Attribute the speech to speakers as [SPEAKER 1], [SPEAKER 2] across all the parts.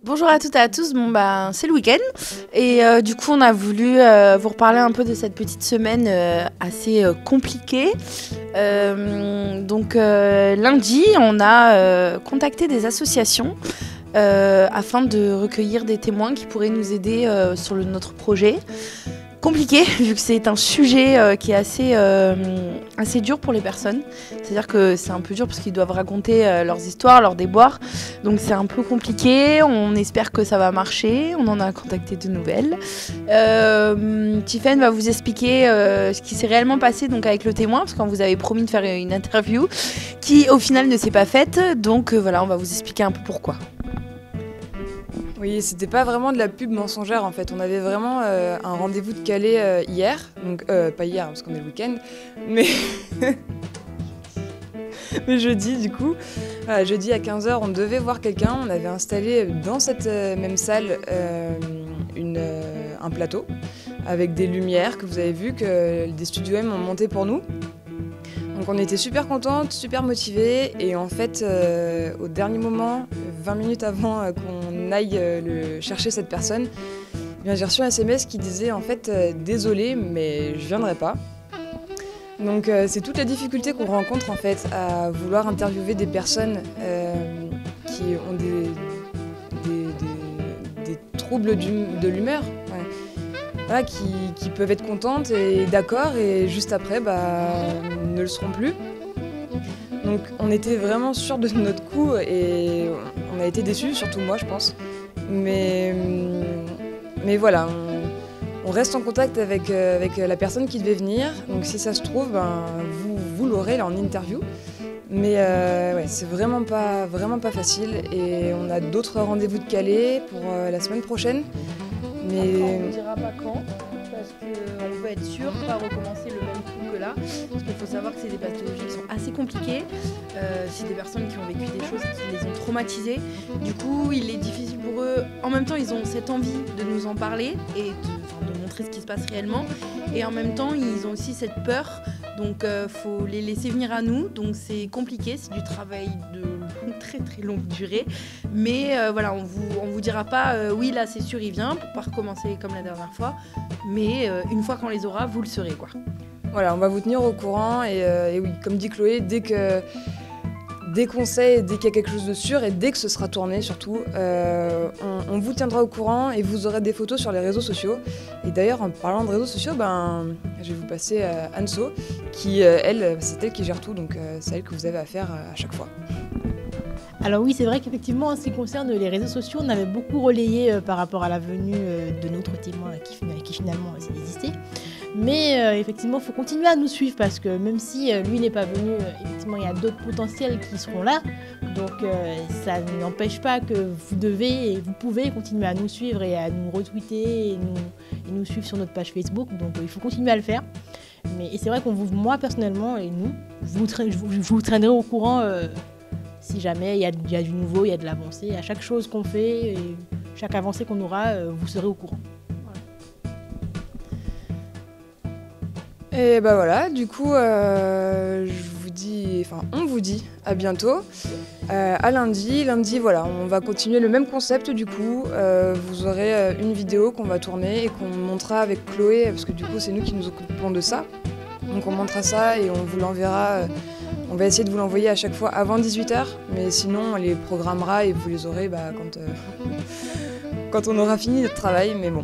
[SPEAKER 1] Bonjour à toutes et à tous, c'est le week-end et du coup on a voulu vous reparler un peu de cette petite semaine assez compliquée. Lundi on a contacté des associations afin de recueillir des témoins qui pourraient nous aider sur notre projet. Compliqué vu que c'est un sujet qui est assez dur pour les personnes. C'est-à-dire que c'est un peu dur parce qu'ils doivent raconter leurs histoires, leurs déboires. Donc c'est un peu compliqué. On espère que ça va marcher. On en a contacté de nouvelles. Tiffen va vous expliquer ce qui s'est réellement passé donc avec le témoin parce qu'on vous avait promis de faire une interview qui au final ne s'est pas faite. Donc voilà, on va vous expliquer un peu pourquoi.
[SPEAKER 2] Oui, c'était pas vraiment de la pub mensongère en fait. On avait vraiment un rendez-vous de Calais hier. Donc, pas hier parce qu'on est le week-end, mais, mais jeudi du coup. Jeudi à 15h, on devait voir quelqu'un. On avait installé dans cette même salle un plateau avec des lumières que vous avez vu que des studios M ont monté pour nous. Donc on était super contentes, super motivées et en fait au dernier moment, 20 minutes avant qu'on aille chercher cette personne, j'ai reçu un SMS qui disait en fait désolé mais je viendrai pas. Donc c'est toute la difficulté qu'on rencontre en fait à vouloir interviewer des personnes qui ont des troubles de l'humeur. Ouais. Voilà, qui peuvent être contentes et d'accord et juste après ne le seront plus. Donc on était vraiment sûrs de notre coup et on a été déçus, surtout moi je pense. Mais voilà, on reste en contact avec la personne qui devait venir. Donc si ça se trouve, vous l'aurez là en interview. Mais ouais, c'est vraiment pas face et on a d'autres rendez-vous de Calais pour la semaine prochaine.
[SPEAKER 1] Mais on ne dira pas quand, parce qu'on peut être sûr de ne pas recommencer le même coup que là. Parce qu'il faut savoir que c'est des pathologies qui sont assez compliquées. C'est des personnes qui ont vécu des choses qui les ont traumatisées. Du coup, il est difficile pour eux. En même temps, ils ont cette envie de nous en parler et de montrer ce qui se passe réellement. Et en même temps, ils ont aussi cette peur. Donc, faut les laisser venir à nous. Donc, c'est compliqué. C'est du travail de très très longue durée. Mais voilà, on vous dira pas oui, là, c'est sûr, il vient pour pas recommencer comme la dernière fois. Mais une fois qu'on les aura, vous le saurez, quoi.
[SPEAKER 2] Voilà, on va vous tenir au courant. Et oui, comme dit Chloé, dès qu'on sait, dès qu'il y a quelque chose de sûr et dès que ce sera tourné surtout, on vous tiendra au courant et vous aurez des photos sur les réseaux sociaux. Et d'ailleurs, en parlant de réseaux sociaux, je vais vous passer Anso, qui, elle, c'est elle qui gère tout, donc c'est elle que vous avez affaire à chaque fois.
[SPEAKER 3] Alors oui, c'est vrai qu'effectivement, en ce qui concerne les réseaux sociaux, on avait beaucoup relayé par rapport à la venue de notre témoin qui finalement s'est désisté. Mais effectivement, il faut continuer à nous suivre parce que même si lui n'est pas venu, effectivement, il y a d'autres potentiels qui seront là. Donc ça n'empêche pas que vous devez et vous pouvez continuer à nous suivre et à nous retweeter et nous suivre sur notre page Facebook. Donc il faut continuer à le faire. Et c'est vrai moi personnellement et nous, je vous traînerai au courant si jamais il y a du nouveau, il y a de l'avancée. À chaque chose qu'on fait et chaque avancée qu'on aura, vous serez au courant.
[SPEAKER 2] Et voilà, du coup, on vous dit à bientôt, à lundi. Lundi, voilà, on va continuer le même concept du coup. Vous aurez une vidéo qu'on va tourner et qu'on montrera avec Chloé, parce que du coup, c'est nous qui nous occupons de ça. Donc on montrera ça et on vous l'enverra. On va essayer de vous l'envoyer à chaque fois avant 18h, mais sinon on les programmera et vous les aurez quand on aura fini notre travail, mais bon,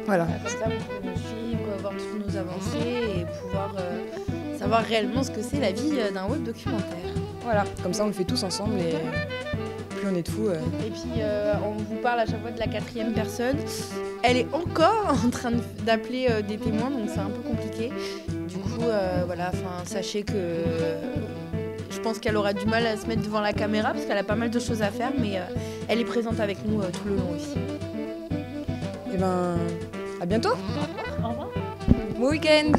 [SPEAKER 2] voilà.
[SPEAKER 1] Comme ça, vous pouvez nous suivre, voir toutes nos avancées et pouvoir savoir réellement ce que c'est la vie d'un web documentaire.
[SPEAKER 2] Voilà, comme ça on le fait tous ensemble et plus on est de fous.
[SPEAKER 1] Et puis on vous parle à chaque fois de la 4e personne. Elle est encore en train d'appeler des témoins, donc c'est un peu compliqué. Du coup, sachez que je pense qu'elle aura du mal à se mettre devant la caméra parce qu'elle a pas mal de choses à faire, mais elle est présente avec nous tout le long aussi.
[SPEAKER 2] Et à bientôt.
[SPEAKER 3] Au revoir.
[SPEAKER 2] Bon week-end.